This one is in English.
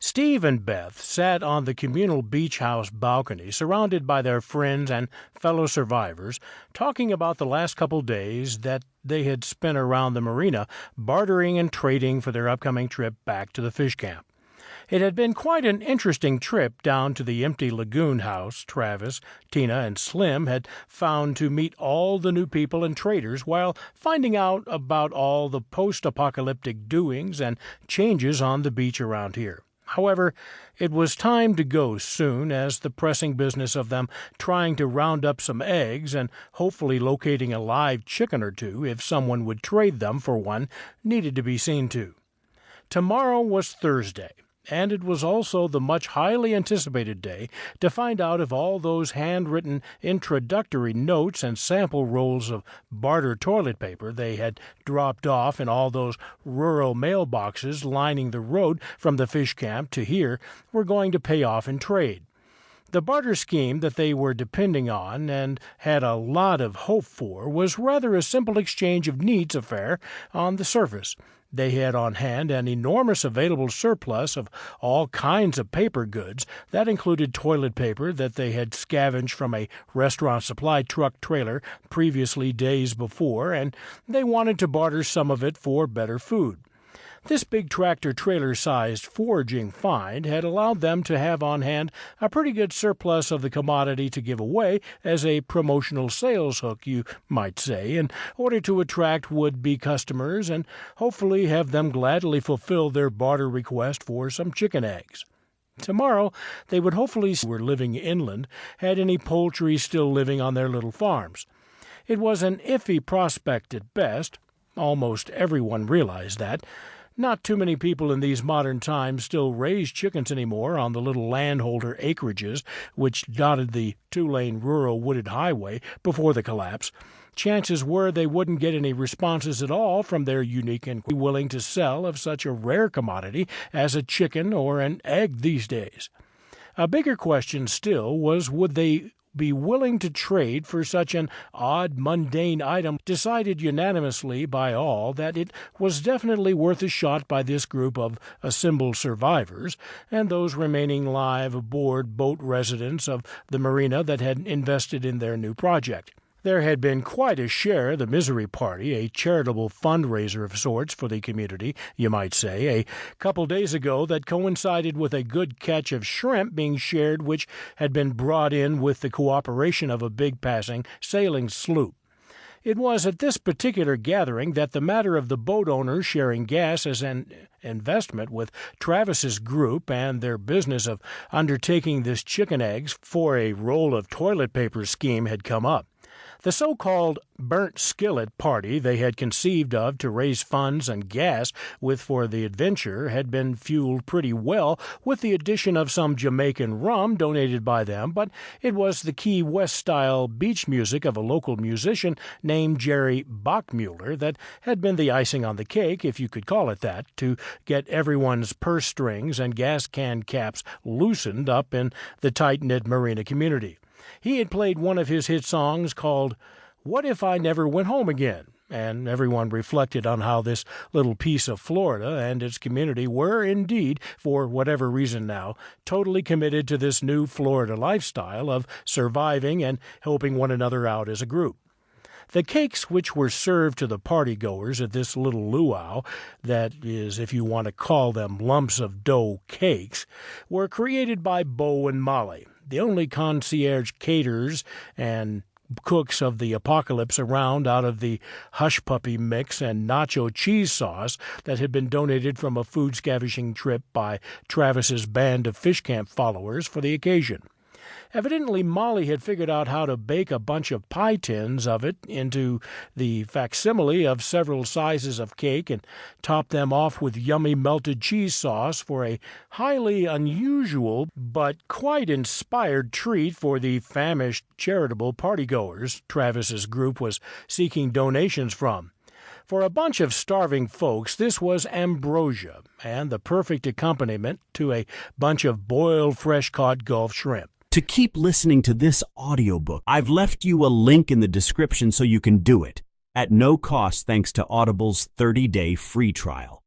Steve and Beth sat on the communal beach house balcony, surrounded by their friends and fellow survivors, talking about the last couple days that they had spent around the marina, bartering and trading for their upcoming trip back to the fish camp. It had been quite an interesting trip down to the empty lagoon house Travis, Tina, and Slim had found to meet all the new people and traders while finding out about all the post-apocalyptic doings and changes on the beach around here. However, it was time to go soon, as the pressing business of them trying to round up some eggs and hopefully locating a live chicken or two if someone would trade them for one needed to be seen to. Tomorrow was Thursday, and it was also the much highly anticipated day to find out if all those handwritten introductory notes and sample rolls of barter toilet paper they had dropped off in all those rural mailboxes lining the road from the fish camp to here were going to pay off in trade. The barter scheme that they were depending on and had a lot of hope for was rather a simple exchange of needs affair on the surface. They had on hand an enormous available surplus of all kinds of paper goods. That included toilet paper that they had scavenged from a restaurant supply truck trailer previously days before, and they wanted to barter some of it for better food. This big tractor-trailer-sized foraging find had allowed them to have on hand a pretty good surplus of the commodity to give away as a promotional sales hook, you might say, in order to attract would-be customers and hopefully have them gladly fulfill their barter request for some chicken eggs. Tomorrow they would hopefully see who were living inland had any poultry still living on their little farms. It was an iffy prospect at best. Almost everyone realized that. Not too many people in these modern times still raise chickens anymore on the little landholder acreages which dotted the two-lane rural wooded highway before the collapse. Chances were they wouldn't get any responses at all from their unique and willing to sell of such a rare commodity as a chicken or an egg these days. A bigger question still was, would they be willing to trade for such an odd, mundane item, decided unanimously by all that it was definitely worth a shot by this group of assembled survivors and those remaining live aboard boat residents of the marina that had invested in their new project. There had been quite a share, the Misery Party, a charitable fundraiser of sorts for the community, you might say, a couple days ago that coincided with a good catch of shrimp being shared which had been brought in with the cooperation of a big passing sailing sloop. It was at this particular gathering that the matter of the boat owners sharing gas as an investment with Travis's group and their business of undertaking this chicken eggs for a roll of toilet paper scheme had come up. The so-called burnt skillet party they had conceived of to raise funds and gas with for the adventure had been fueled pretty well with the addition of some Jamaican rum donated by them, but it was the Key West-style beach music of a local musician named Jerry Bachmuller that had been the icing on the cake, if you could call it that, to get everyone's purse strings and gas can caps loosened up in the tight-knit marina community. He had played one of his hit songs called "What If I Never Went Home Again?" and everyone reflected on how this little piece of Florida and its community were indeed, for whatever reason now, totally committed to this new Florida lifestyle of surviving and helping one another out as a group. The cakes which were served to the party-goers at this little luau, that is, if you want to call them lumps of dough cakes, were created by Bo and Molly, the only concierge caterers and cooks of the apocalypse around out of the hush puppy mix and nacho cheese sauce that had been donated from a food scavenging trip by Travis's band of fish camp followers for the occasion. Evidently, Molly had figured out how to bake a bunch of pie tins of it into the facsimile of several sizes of cake and top them off with yummy melted cheese sauce for a highly unusual but quite inspired treat for the famished charitable partygoers Travis's group was seeking donations from. For a bunch of starving folks, this was ambrosia and the perfect accompaniment to a bunch of boiled fresh-caught Gulf shrimp. To keep listening to this audiobook, I've left you a link in the description so you can do it, at no cost thanks to Audible's 30-day free trial.